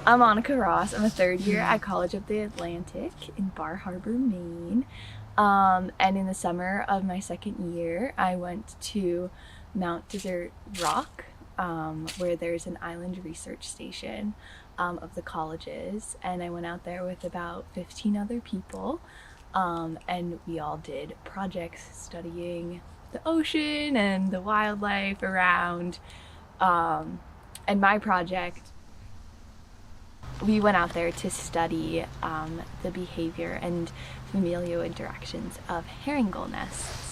I'm Monica Ross. I'm a third year at College of the Atlantic in Bar Harbor, Maine. And in the summer of my second year, I went to Mount Desert Rock, where there's an island research station of the colleges. And I went out there with about 15 other people. And we all did projects studying the ocean and the wildlife around. And my project, we went out there to study the behavior and familial interactions of herring gull nests.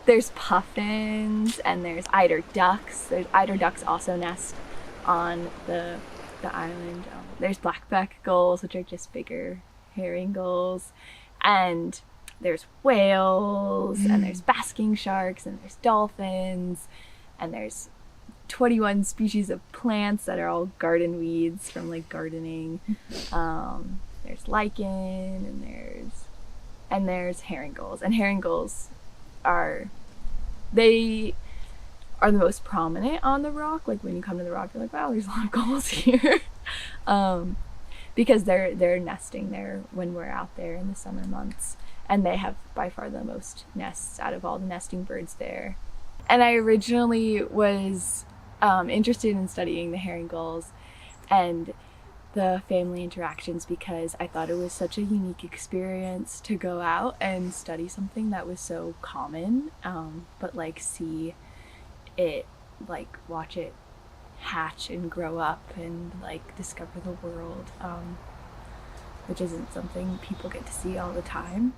There's puffins and there's eider ducks. Eider ducks also nest on the island. There's blackback gulls, which are just bigger herring gulls. And there's whales, and there's basking sharks, and there's dolphins, and there's 21 species of plants that are all garden weeds from like gardening. There's lichen, and there's herring gulls. And herring gulls are the most prominent on the rock. Like when you come to the rock, you're like, wow, there's a lot of gulls here. Because they're nesting there when we're out there in the summer months, and they have by far the most nests out of all the nesting birds there. And I originally was interested in studying the herring gulls and the family interactions because I thought it was such a unique experience to go out and study something that was so common, but like see it, like watch it hatch and grow up and like discover the world, which isn't something people get to see all the time.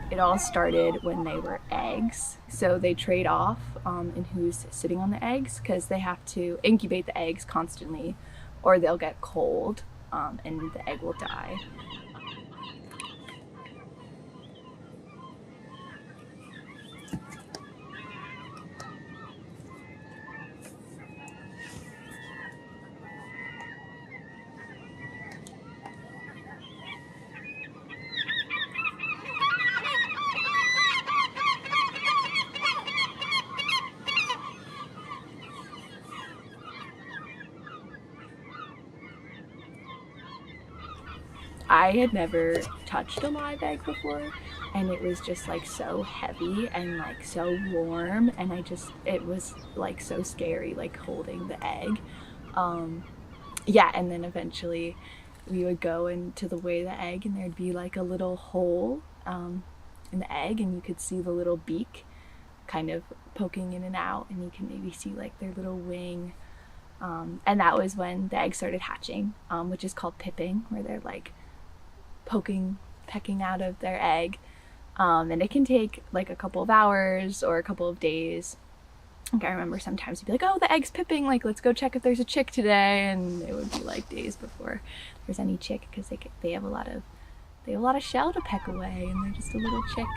It all started when they were eggs. So they trade off in who's sitting on the eggs because they have to incubate the eggs constantly or they'll get cold and the egg will die. I had never touched a live egg before, and it was just like so heavy and like so warm, and it was like so scary, like holding the egg. Yeah, and then eventually we would go into the way of the egg and there'd be like a little hole in the egg and you could see the little beak kind of poking in and out, and you can maybe see like their little wing. And that was when the egg started hatching, which is called pipping, where they're like pecking out of their egg. And it can take like a couple of hours or a couple of days. Like I remember sometimes you'd be like, oh, the egg's pipping, like let's go check if there's a chick today, and it would be like days before there's any chick because they have a lot of shell to peck away, and they're just a little chick.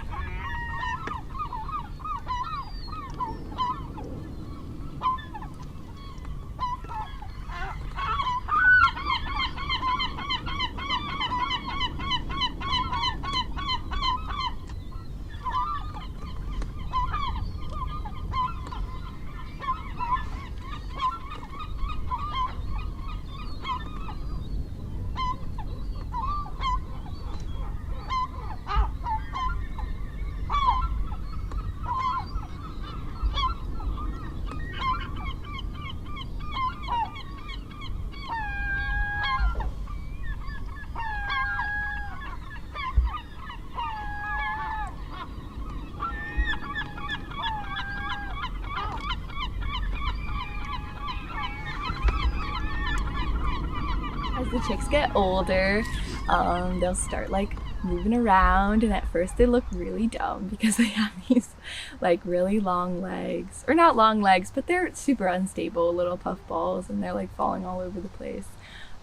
as the chicks get older, they'll start like moving around, and at first they look really dumb because they have these like really long legs, or not long legs, but they're super unstable little puffballs, and they're like falling all over the place.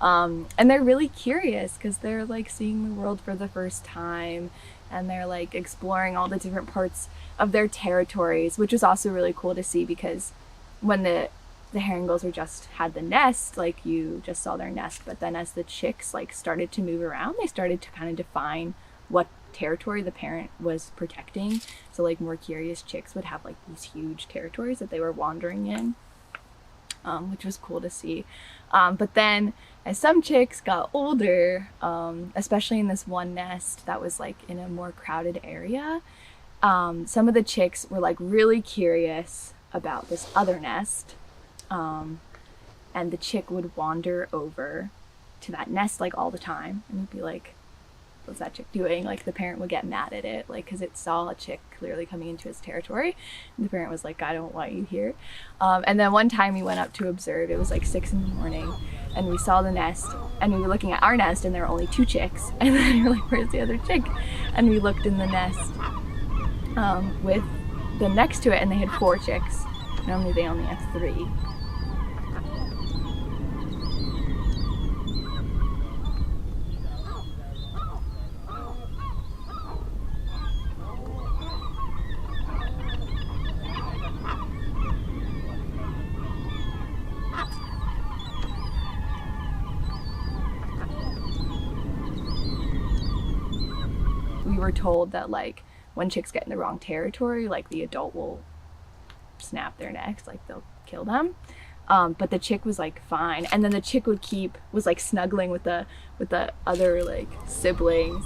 And they're really curious because they're like seeing the world for the first time, and they're like exploring all the different parts of their territories, which is also really cool to see, because when the herring gulls were just had the nest, like you just saw their nest, but then as the chicks like started to move around, they started to kind of define what territory the parent was protecting. So like more curious chicks would have like these huge territories that they were wandering in, which was cool to see. But then as some chicks got older, especially in this one nest that was like in a more crowded area, some of the chicks were like really curious about this other nest, and the chick would wander over to that nest like all the time, and would be like, what's that chick doing? Like the parent would get mad at it, like because it saw a chick clearly coming into its territory, and the parent was like, I don't want you here. And then one time we went up to observe. It was like 6 in the morning, and we saw the nest, and we were looking at our nest, and there were only 2 chicks, and then we were like, where's the other chick? And we looked in the nest with the next to it, and they had 4 chicks. Normally they only have 3. We were told that like when chicks get in the wrong territory, like the adult will snap their necks, like they'll kill them. But the chick was like fine, and then the chick was like snuggling with the other like siblings.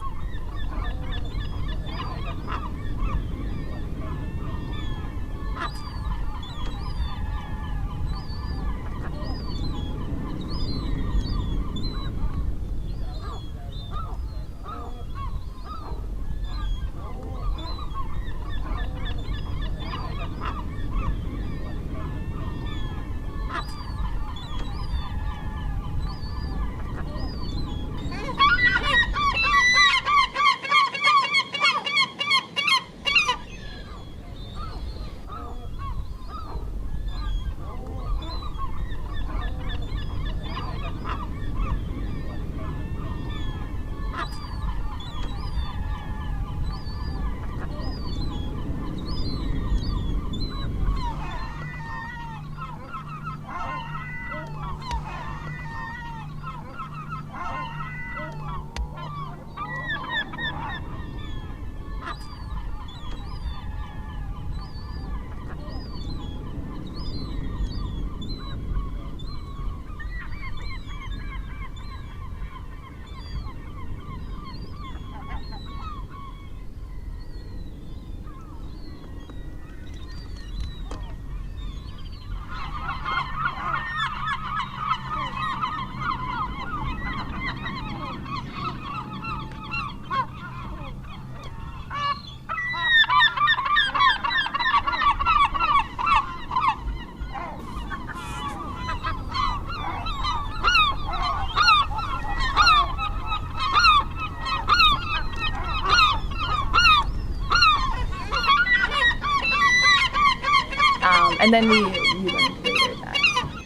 And then we learned later that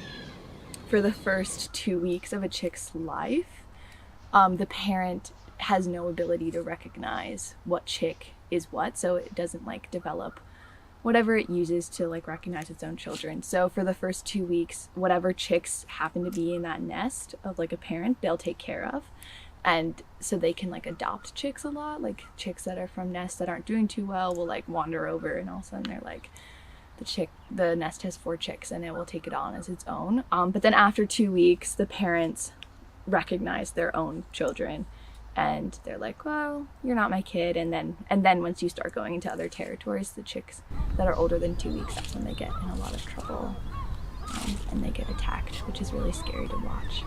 for the first 2 weeks of a chick's life, the parent has no ability to recognize what chick is what, so it doesn't like develop whatever it uses to like recognize its own children. So for the first 2 weeks, whatever chicks happen to be in that nest of like a parent, they'll take care of. And so they can like adopt chicks a lot, like chicks that are from nests that aren't doing too well will like wander over, and all of a sudden they're like, the nest has 4 chicks and it will take it on as its own. But then after 2 weeks, the parents recognize their own children, and they're like, well, you're not my kid. And then once you start going into other territories, the chicks that are older than 2 weeks, that's when they get in a lot of trouble, and they get attacked, which is really scary to watch.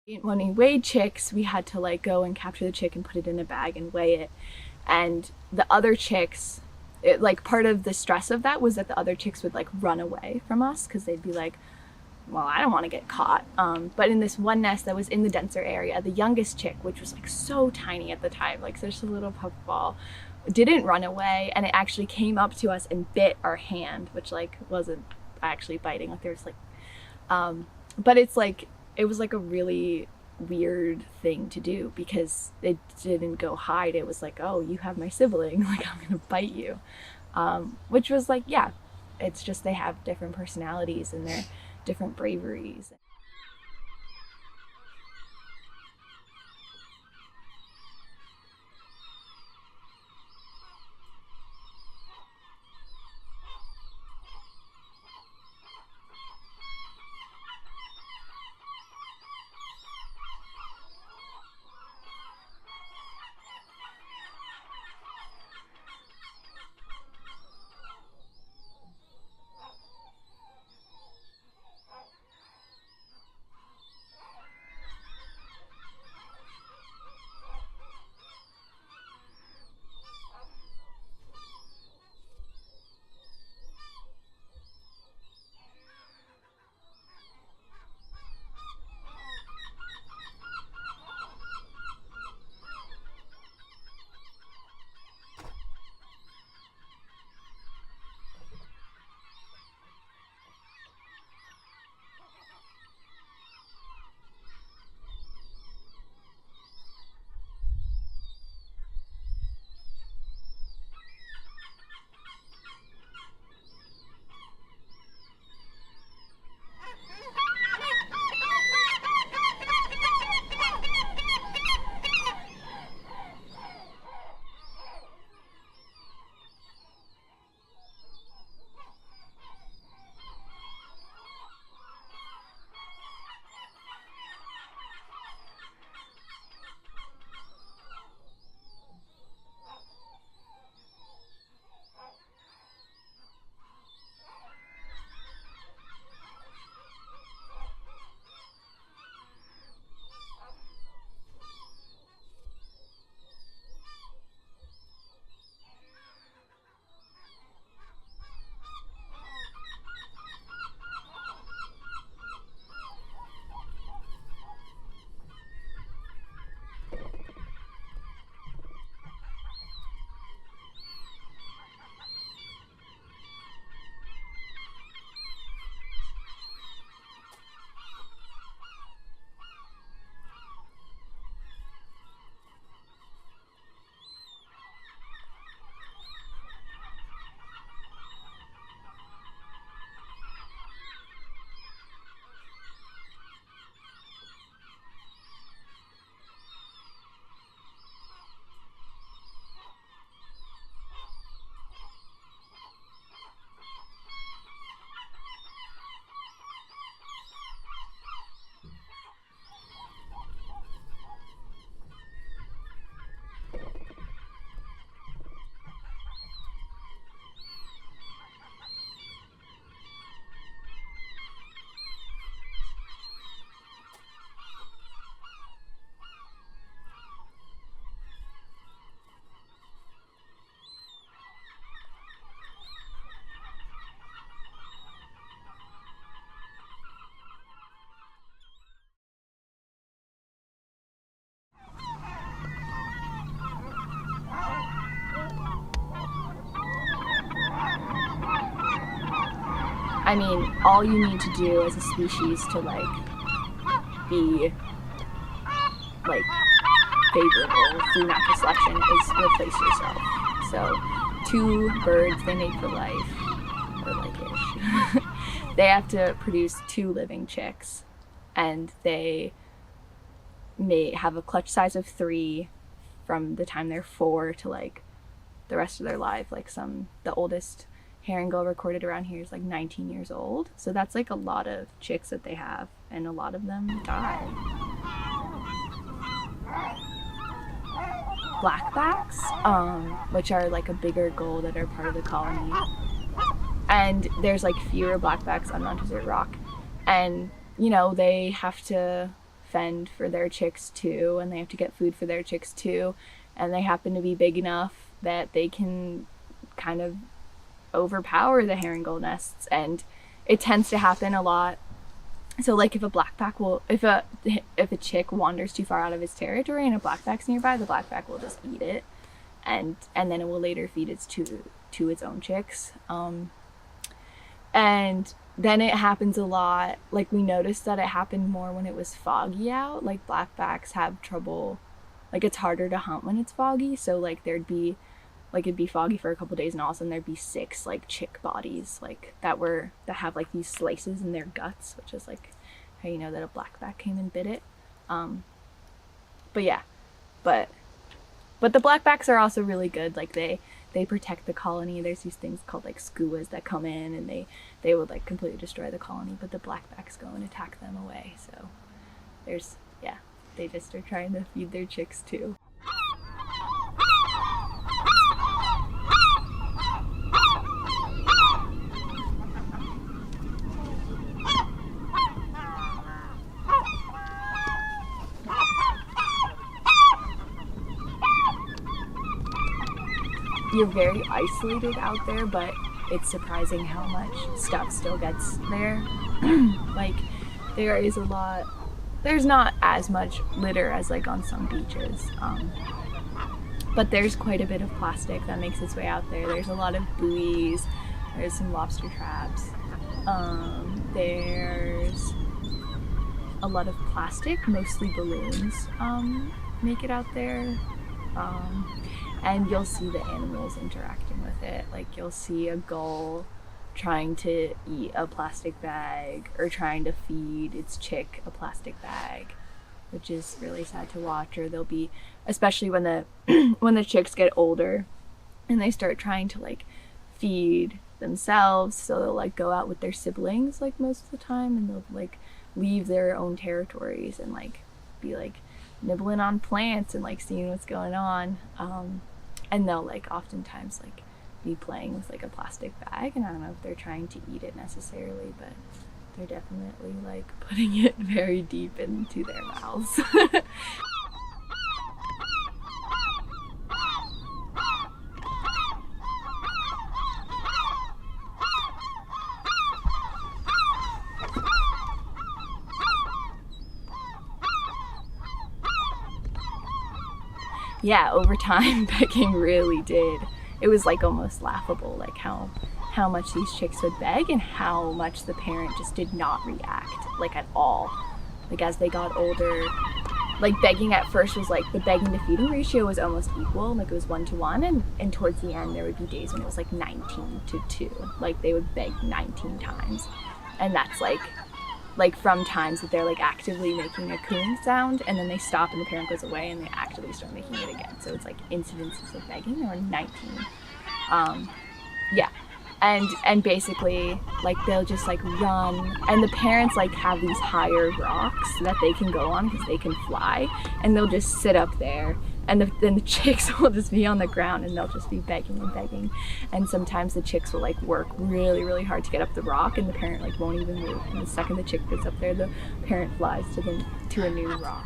When we weighed chicks, we had to like go and capture the chick and put it in a bag and weigh it. And the other chicks, like part of the stress of that was that the other chicks would like run away from us because they'd be like, well, I don't want to get caught. But in this one nest that was in the denser area, the youngest chick, which was like so tiny at the time, like such a little puffball, didn't run away, and it actually came up to us and bit our hand, which like wasn't actually biting. Like there was like, but it's like, it was like a really weird thing to do because it didn't go hide. It was like, oh, you have my sibling, like I'm gonna bite you, which was like, yeah, it's just they have different personalities and they're different braveries. I mean, all you need to do as a species to like be like favorable through natural selection is replace yourself. So 2 birds, they mate for life, or like-ish. They have to produce 2 living chicks, and they may have a clutch size of 3 from the time they're 4 to like the rest of their life. Like the oldest herring gull recorded around here is like 19 years old. So that's like a lot of chicks that they have, and a lot of them die. Blackbacks, which are like a bigger gull that are part of the colony. And there's like fewer blackbacks on Mount Desert Rock. And, you know, they have to fend for their chicks too, and they have to get food for their chicks too, and they happen to be big enough that they can kind of overpower the herring gull nests, and it tends to happen a lot. So like if a blackback will, if a chick wanders too far out of its territory and a blackback's nearby, the blackback will just eat it, and then it will later feed its to its own chicks. And then it happens a lot, like we noticed that it happened more when it was foggy out. Like blackbacks have trouble, like it's harder to hunt when it's foggy, so like it'd be foggy for a couple days and all of a sudden there'd be 6 like chick bodies like that have like these slices in their guts, which is like how you know that a blackback came and bit it. But yeah, but the blackbacks are also really good. Like they protect the colony. There's these things called like skuas that come in and they would like completely destroy the colony, but the blackbacks go and attack them away. So they just are trying to feed their chicks too. You're very isolated out there, but it's surprising how much stuff still gets there. Like there's not as much litter as like on some beaches, but there's quite a bit of plastic that makes its way out there. There's a lot of buoys, there's some lobster traps, there's a lot of plastic, mostly balloons, make it out there. And you'll see the animals interacting with it. Like you'll see a gull trying to eat a plastic bag or trying to feed its chick a plastic bag, which is really sad to watch. Or they'll be, especially when the chicks get older and they start trying to like feed themselves, so they'll like go out with their siblings like most of the time, and they'll like leave their own territories and like be like nibbling on plants and like seeing what's going on. And they'll like oftentimes like be playing with like a plastic bag, and I don't know if they're trying to eat it necessarily, but they're definitely like putting it very deep into their mouths. Yeah, over time, begging really did. It was like almost laughable, like how much these chicks would beg and how much the parent just did not react, like at all. Like as they got older, like begging at first was like the begging to feeding ratio was almost equal, like it was 1-to-1, and towards the end there would be days when it was like 19-to-2. Like they would beg 19 times, and that's like from times that they're like actively making a cooing sound, and then they stop and the parent goes away and they actively start making it again. So it's like incidences of begging, there were 19. Yeah, and basically like they'll just like run, and the parents like have these higher rocks that they can go on because they can fly, and they'll just sit up there, and then the chicks will just be on the ground and they'll just be begging and begging. And sometimes the chicks will like work really, really hard to get up the rock, and the parent like won't even move. And the second the chick gets up there, the parent flies to a new rock.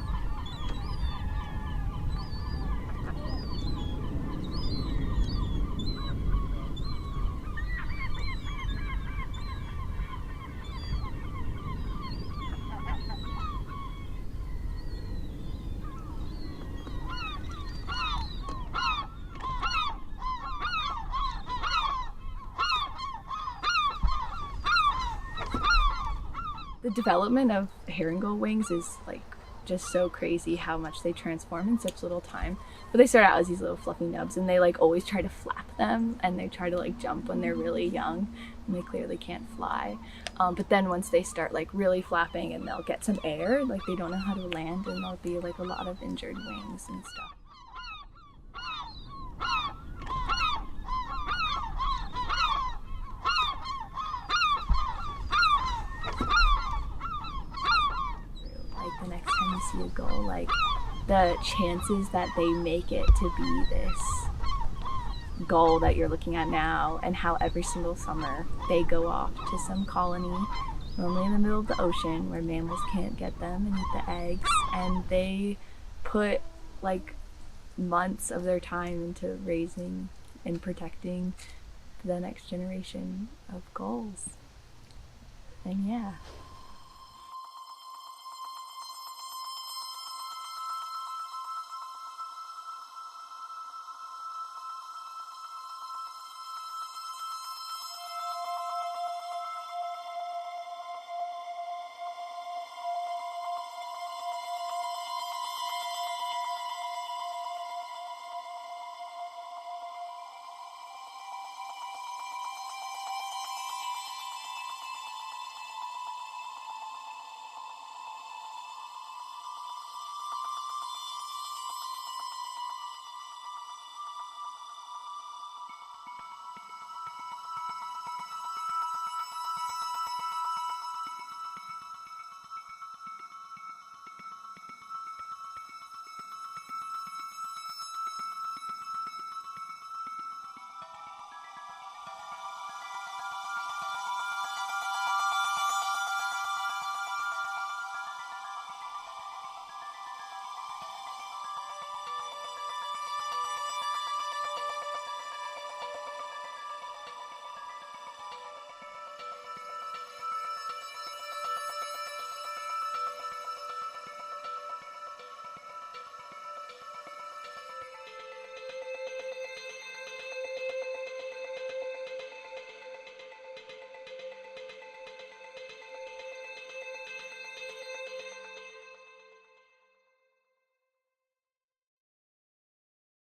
The development of herring gull wings is like just so crazy how much they transform in such little time. But they start out as these little fluffy nubs, and they like always try to flap them, and they try to like jump when they're really young, and they clearly can't fly. But then once they start like really flapping and they'll get some air, like they don't know how to land, and there'll be like a lot of injured wings and stuff. The next time you see a gull, like the chances that they make it to be this gull that you're looking at now, and how every single summer they go off to some colony normally in the middle of the ocean where mammals can't get them and eat the eggs, and they put like months of their time into raising and protecting the next generation of gulls. And yeah.